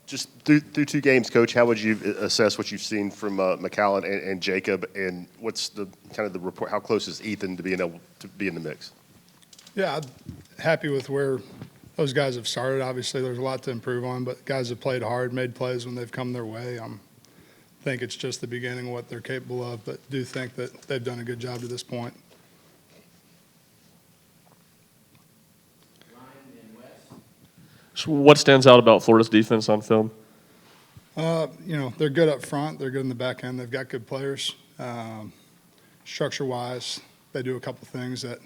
Just through two games, Coach, how would you assess what you've seen from McAllen and Jacob, and what's the kind of the report? How close is Ethan to being able to be in the mix? Yeah, I'm happy with where those guys have started. Obviously, there's a lot to improve on, but guys have played hard, made plays when they've come their way. I think it's just the beginning of what they're capable of, but do think that they've done a good job to this point. So what stands out about Florida's defense on film? They're good up front. They're good in the back end. They've got good players. Structure-wise, they do a couple things that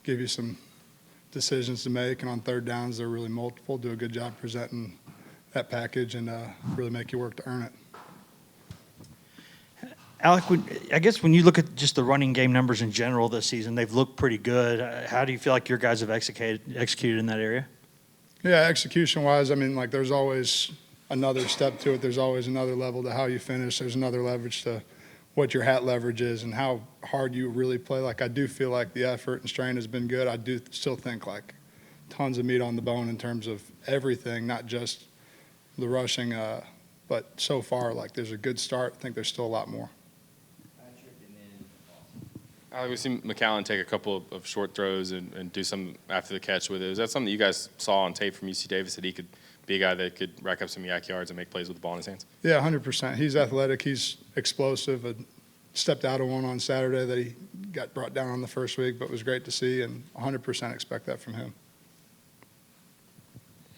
give you some decisions to make, and on third downs, they're really multiple. Do a good job presenting that package and really make you work to earn it. Alec, I guess when you look at just the running game numbers in general this season, they've looked pretty good. How do you feel like your guys have executed in that area? Yeah, execution-wise, there's always another step to it. There's always another level to how you finish. There's another leverage to what your hat leverage is and how hard you really play. I do feel like the effort and strain has been good. I do still think, tons of meat on the bone in terms of everything, not just the rushing. But so far, there's a good start. I think there's still a lot more. We've seen McAllen take a couple of short throws and do some after the catch with it. Is that something that you guys saw on tape from UC Davis, that he could be a guy that could rack up some yak yards and make plays with the ball in his hands? Yeah, 100%. He's athletic. He's explosive. I stepped out of one on Saturday that he got brought down on the first week, but it was great to see, and 100% expect that from him.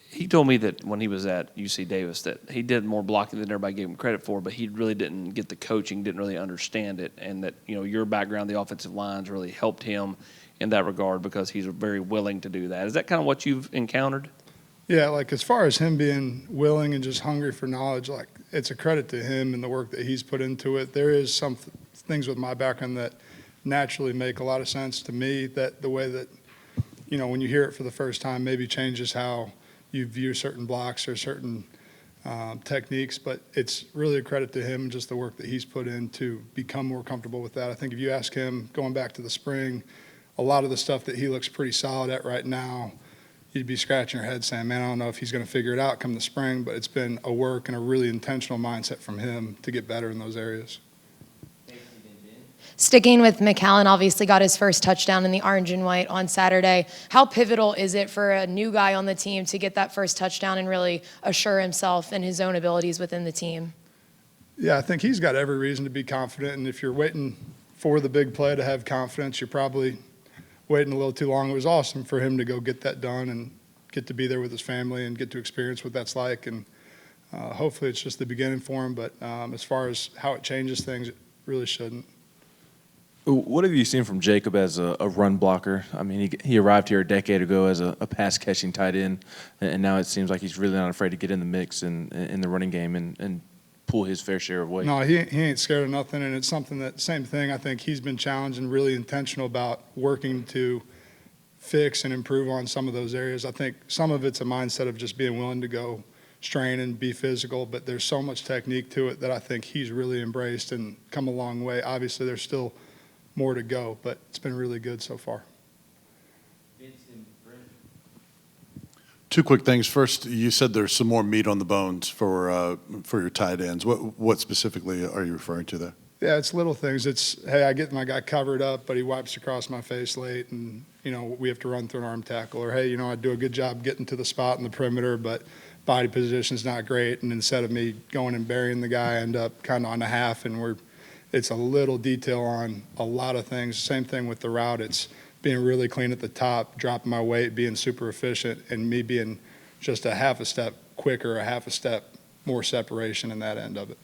He told me that when he was at UC Davis that he did more blocking than everybody gave him credit for, but he really didn't get the coaching, didn't really understand it, and that your background, the offensive lines, really helped him in that regard because he's very willing to do that. Is that kind of what you've encountered? Yeah, as far as him being willing and just hungry for knowledge, it's a credit to him and the work that he's put into it. There is some things with my background that naturally make a lot of sense to me, that the way that, when you hear it for the first time, maybe changes how you view certain blocks or certain techniques, but it's really a credit to him and just the work that he's put in to become more comfortable with that. I think if you ask him, going back to the spring, a lot of the stuff that he looks pretty solid at right now, you'd be scratching your head saying, man, I don't know if he's going to figure it out come the spring, but it's been a work and a really intentional mindset from him to get better in those areas. Sticking with McAllen, obviously got his first touchdown in the orange and white on Saturday. How pivotal is it for a new guy on the team to get that first touchdown and really assure himself and his own abilities within the team? Yeah, I think he's got every reason to be confident, and if you're waiting for the big play to have confidence, you're probably waiting a little too long. It was awesome for him to go get that done and get to be there with his family and get to experience what that's like, and hopefully it's just the beginning for him, but as far as how it changes things, it really shouldn't. What have you seen from Jacob as a run blocker? He arrived here a decade ago as a pass-catching tight end, and now it seems like he's really not afraid to get in the mix and in the running game and pull his fair share of weight. No, he ain't scared of nothing, and it's something that, same thing, I think he's been challenged and really intentional about working to fix and improve on some of those areas. I think some of it's a mindset of just being willing to go strain and be physical, but there's so much technique to it that I think he's really embraced and come a long way. Obviously, there's still more to go, but it's been really good so far. Two quick things. First, you said there's some more meat on the bones for your tight ends. What specifically are you referring to there? Yeah, it's little things. It's, hey, I get my guy covered up, but he wipes across my face late, and, we have to run through an arm tackle. Or, hey, I do a good job getting to the spot in the perimeter, but body position's not great, and instead of me going and burying the guy, I end up kind of on the half, and it's a little detail on a lot of things. Same thing with the route. It's being really clean at the top, dropping my weight, being super efficient, and me being just a half a step quicker, a half a step more separation in that end of it.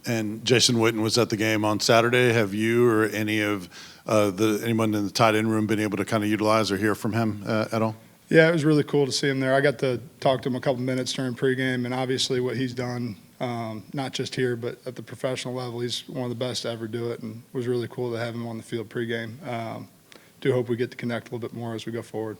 And Jason Witten was at the game on Saturday. Have you or any of anyone in the tight end room been able to kind of utilize or hear from him at all? Yeah, it was really cool to see him there. I got to talk to him a couple minutes during pregame, and obviously what he's done, not just here, but at the professional level, he's one of the best to ever do it, and it was really cool to have him on the field pregame. Do hope we get to connect a little bit more as we go forward.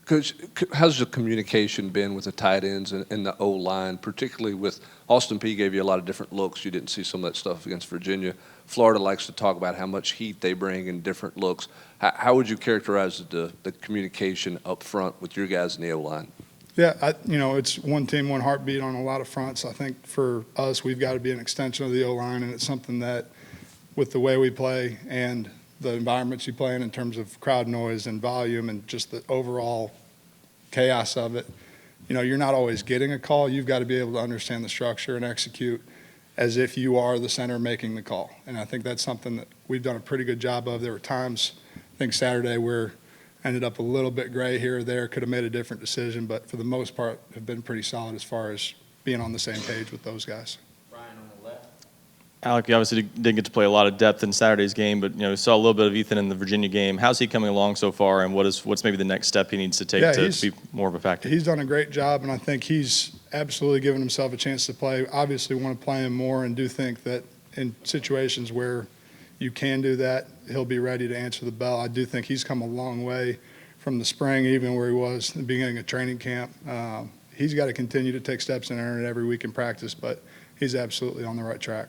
Coach, how's the communication been with the tight ends and the O-line, particularly with Austin Peay gave you a lot of different looks. You didn't see some of that stuff against Virginia. Florida likes to talk about how much heat they bring in different looks. How would you characterize the communication up front with your guys in the O-line? Yeah, it's one team, one heartbeat on a lot of fronts. I think for us, we've got to be an extension of the O-line, and it's something that, with the way we play and the environments you play in terms of crowd noise and volume and just the overall chaos of it, you're not always getting a call. You've got to be able to understand the structure and execute as if you are the center making the call. And I think that's something that we've done a pretty good job of. There were times, I think Saturday, where ended up a little bit gray here or there, could have made a different decision, but for the most part have been pretty solid as far as being on the same page with those guys. Alec, you obviously didn't get to play a lot of depth in Saturday's game, but we saw a little bit of Ethan in the Virginia game. How's he coming along so far, and what's maybe the next step he needs to take to be more of a factor? He's done a great job, and I think he's absolutely given himself a chance to play. Obviously want to play him more, and do think that in situations where you can do that, he'll be ready to answer the bell. I do think he's come a long way from the spring, even where he was at the beginning of training camp. He's got to continue to take steps and earn it every week in practice, but he's absolutely on the right track.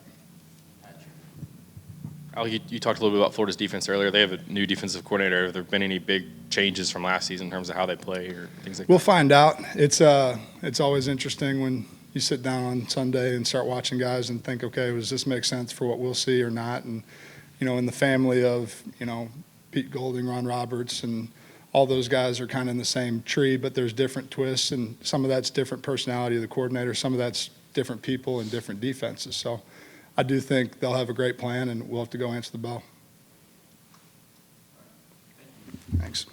Alec, you talked a little bit about Florida's defense earlier. They have a new defensive coordinator. Have there been any big changes from last season in terms of how they play or things like that? We'll find out. It's always interesting when you sit down on Sunday and start watching guys and think, okay, does this make sense for what we'll see or not? And, in the family of, Pete Golding, Ron Roberts, and all those guys are kind of in the same tree, but there's different twists, and some of that's different personality of the coordinator. Some of that's different people and different defenses. So I do think they'll have a great plan, and we'll have to go answer the bell. Thanks.